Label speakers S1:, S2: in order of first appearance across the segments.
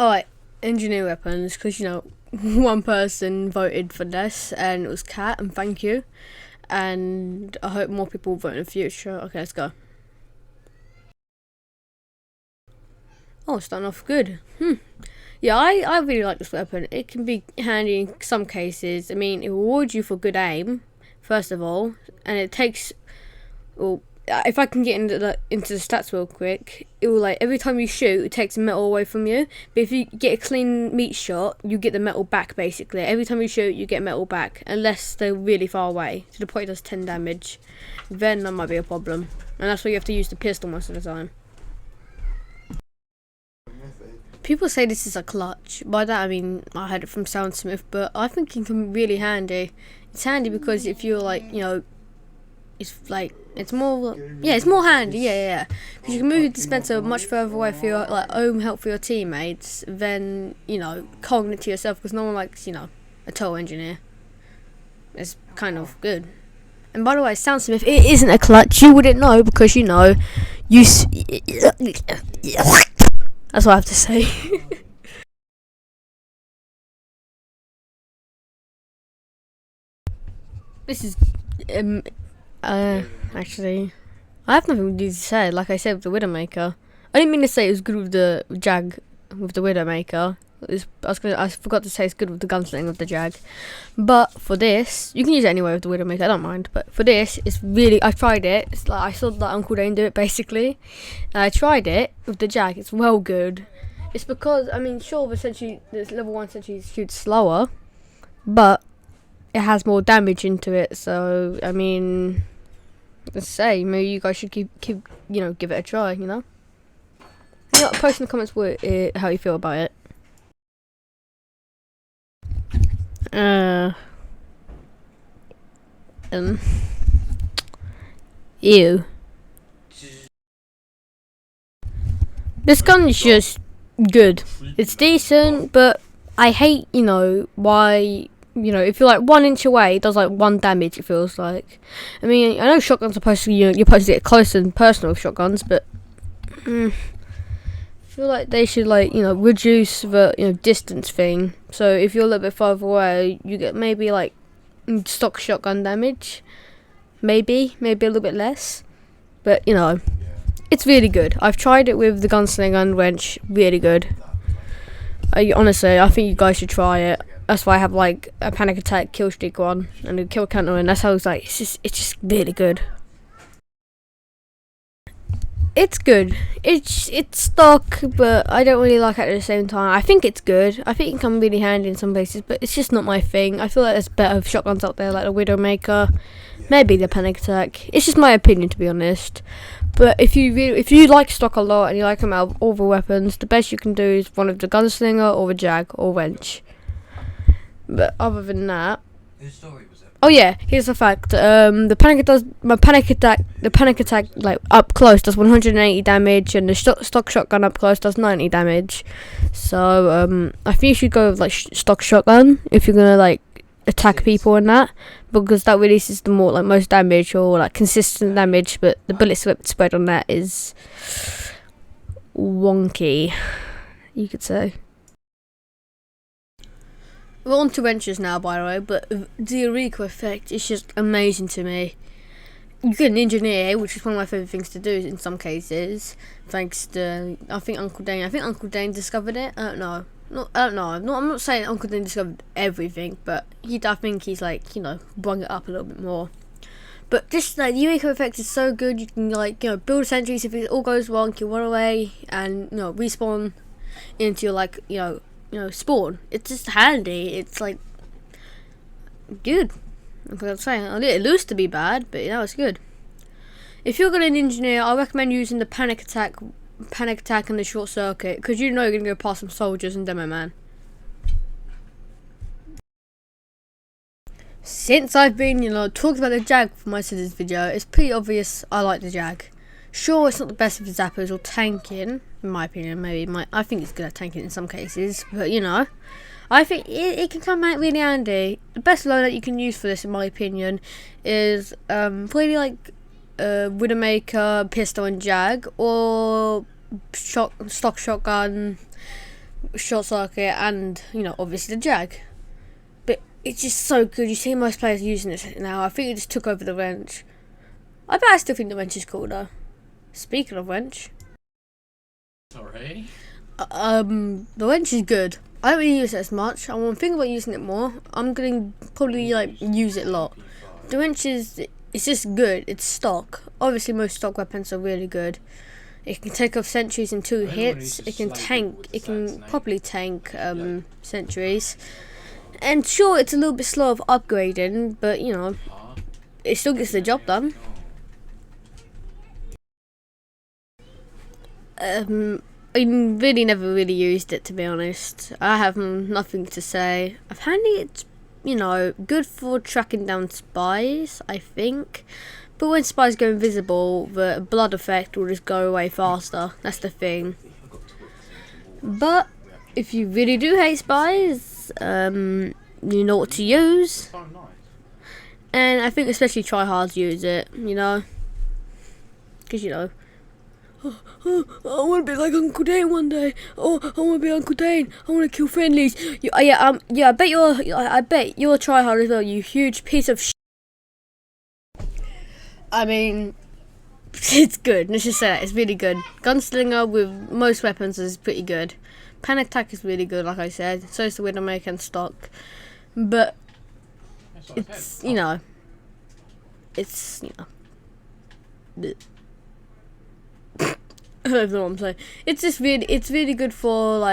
S1: Alright, engineer weapons, because you know, one person voted for this, and it was Cat, and thank you. And I hope more people vote in the future. Okay, let's go. Oh, starting off good. Yeah, I really like this weapon. It can be handy in some cases. I mean, it rewards you for good aim, first of all, and it takes, well, if I can get into the stats real quick, it will, like, every time you shoot, it takes metal away from you. But if you get a clean meat shot, you get the metal back, basically. Every time you shoot, you get metal back, unless they're really far away, to the point it does 10 damage. Then that might be a problem, and that's why you have to use the pistol most of the time. People say this is a clutch. By that I mean I heard it from Soundsmith, but I think it can be really handy. It's handy because if you're like, you know, it's more handy, yeah. Because you can move your dispenser much further away for your like own help for your teammates than, you know, holding it to yourself, because no one likes, you know, a tow engineer. It's kind of good. And by the way, Soundsmith, it isn't a clutch. You wouldn't know because, you know, that's what I have to say. This is actually, I have nothing to say. Like I said with the Widowmaker, I didn't mean to say it was good with the Jag with the Widowmaker. I forgot to say it's good with the gunsling of the Jag. But for this, you can use it anyway with the Widowmaker. I don't mind. But for this, it's really, I tried it. It's like I saw like Uncle Dane do it basically. And I tried it with the Jag. It's well good. It's because, I mean, sure, essentially this level 1 essentially shoots slower, but it has more damage into it. So I mean, let's say maybe you guys should keep you know, give it a try. You know, post in the comments how you feel about it. Ew. This gun is just good. It's decent, but I hate, you know, why, you know, if you're like 1 inch away, it does like 1 damage, it feels like. I mean, I know shotguns are supposed to, you know, you're supposed to get close and personal with shotguns, but I feel like they should, like, you know, reduce the, you know, distance thing. So if you're a little bit farther away, you get maybe like stock shotgun damage, maybe a little bit less, but you know, it's really good. I've tried it with the gunslinger and wrench, really good. Honestly, I think you guys should try it. That's why I have like a panic attack kill streak one and a kill counter, and that's how it's like. It's just really good. It's good. It's stock, but I don't really like it at the same time. I think it's good. I think it can come really handy in some places, but it's just not my thing. I feel like there's better shotguns out there, like the Widowmaker, maybe the panic attack. It's just my opinion, to be honest. But if you like stock a lot and you like them out of all the weapons, the best you can do is one of the gunslinger or the Jag or wrench. But other than that, oh yeah, here's the fact. The panic attack like up close does 180 damage, and the stock shotgun up close does 90 damage. So I think you should go with like stock shotgun if you're gonna like attack people and that, because that releases the more like most damage or like consistent damage. But the bullet spread on that is wonky, you could say. We're on to wrenches now, by the way, but the Eureka effect is just amazing to me. You get an engineer, which is one of my favourite things to do in some cases, thanks to, I think Uncle Dane discovered it. I don't know. I'm not saying Uncle Dane discovered everything, but I think he's like, you know, brung it up a little bit more. But just like the Eureka effect is so good, you can like, you know, build sentries if it all goes wrong, you can run away and, you know, respawn into your like, you know, spawn. It's just handy. It's like good. Like I'm saying, it used to be bad, but now it's good. If you're gonna engineer, I recommend using the panic attack and the short circuit, because you know you're gonna go past some soldiers and demo man. Since I've been, you know, talking about the Jag for most of this video, it's pretty obvious I like the Jag. Sure, it's not the best of the zappers or tanking, in my opinion. I think it's good at tanking in some cases, but you know, I think it can come out really handy. The best loadout you can use for this, in my opinion, is probably like Widowmaker, pistol and Jag, or stock shotgun, short circuit, and obviously the jag. But it's just so good. You see most players using it now. I think it just took over the wrench. I still think the wrench is cool though. Speaking of wrench,
S2: Sorry.
S1: the wrench is good. I don't really use it as much. I'm thinking about using it more. I'm gonna probably use it a lot. The wrench it's just good. It's stock. Obviously, most stock weapons are really good. It can take off sentries in 2 hits. It can tank. It can properly tank sentries. And sure, it's a little bit slow of upgrading, but it still gets the job done. I really never really used it, to be honest. I have nothing to say. Apparently it's, good for tracking down spies, I think. But when spies go invisible, the blood effect will just go away faster. That's the thing. But if you really do hate spies, you know what to use. And I think especially tryhards use it, because I want to be like Uncle Dane one day. Oh, I want to be Uncle Dane. I want to kill friendlies. I bet you're a tryhard as well. You huge piece of shit. I mean, it's good. Let's just say that it's really good. Gunslinger with most weapons is pretty good. Panic attack is really good, like I said. So is the Widowmaker and stock. But it's bleh. I don't know what I'm saying. It's really good for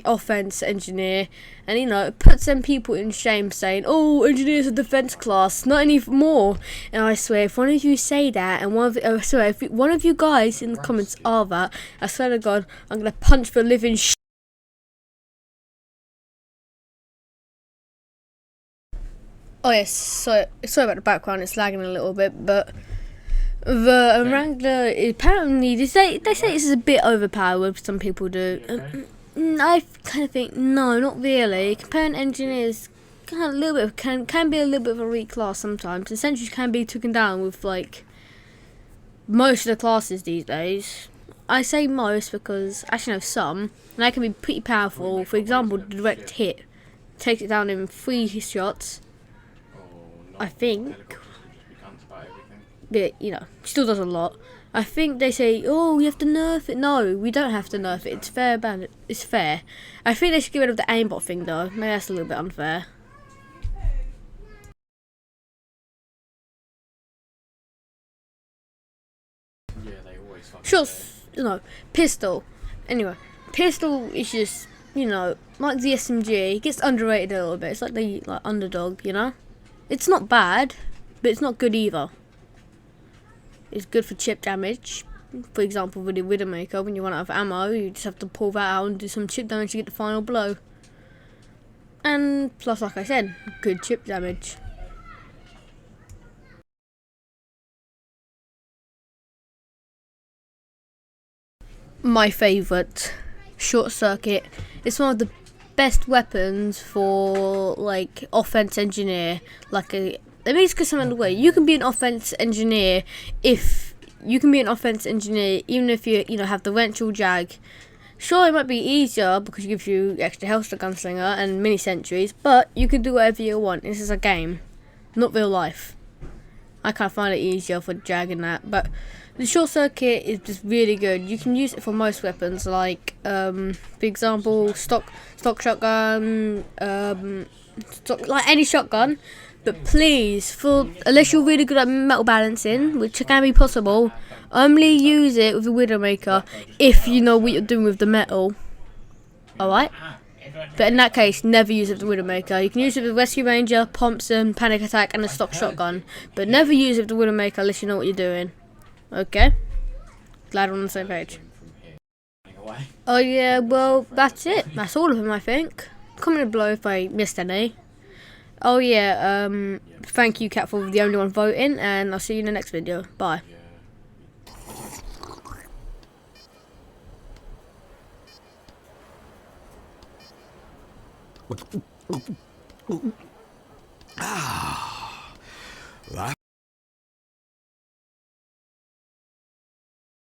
S1: offense engineer, and it puts them people in shame saying, "Oh, engineer's a defense class, not anymore." And I swear, if one of you say that, and if one of you guys in the comments are that, I swear to God, I'm gonna punch the living sh. Oh yes, sorry about the background. It's lagging a little bit, but. The Wrangler, apparently, they say this is a bit overpowered. Some people do. I kind of think no, not really. Comparing engineers, kind of a little bit can be a little bit of a weak class sometimes. And sentries can be taken down with most of the classes these days. I say most because actually no, some, and they can be pretty powerful. For example, direct hit takes it down in 3 shots. I think. But still does a lot. I think they say, "Oh, you have to nerf it." No, we don't have to nerf it. It's fair, it's fair. I think they should get rid of the aimbot thing, though. Maybe that's a little bit unfair.
S2: Yeah, they always fucking
S1: Sure, pistol. Anyway, pistol is just, like the SMG. It gets underrated a little bit. It's like the underdog, It's not bad, but it's not good either. It's good for chip damage. For example, with the Widowmaker, when you run out of ammo, you just have to pull that out and do some chip damage to get the final blow. And plus, like I said, good chip damage. My favourite, short circuit. It's one of the best weapons for offense engineer. Let me just get something in the way. You can be an offense engineer even if you have the wrench or jag. Sure, it might be easier because it gives you extra health to gunslinger and mini sentries, but you can do whatever you want. This is a game, not real life. I can't find it easier for jag and that, but the short circuit is just really good. You can use it for most weapons, for example, stock shotgun, any shotgun. But please, unless you're really good at metal balancing, which can be possible, only use it with the Widowmaker if you know what you're doing with the metal. Alright? But in that case, never use it with the Widowmaker. You can use it with Rescue Ranger, Thompson, Panic Attack, and a stock shotgun. But never use it with the Widowmaker unless you know what you're doing. Okay? Glad we're on the same page. Oh yeah, well, that's it. That's all of them, I think. Comment below if I missed any. Oh yeah, thank you, Cat, for the only one voting, and I'll see you in the next video. Bye.
S3: That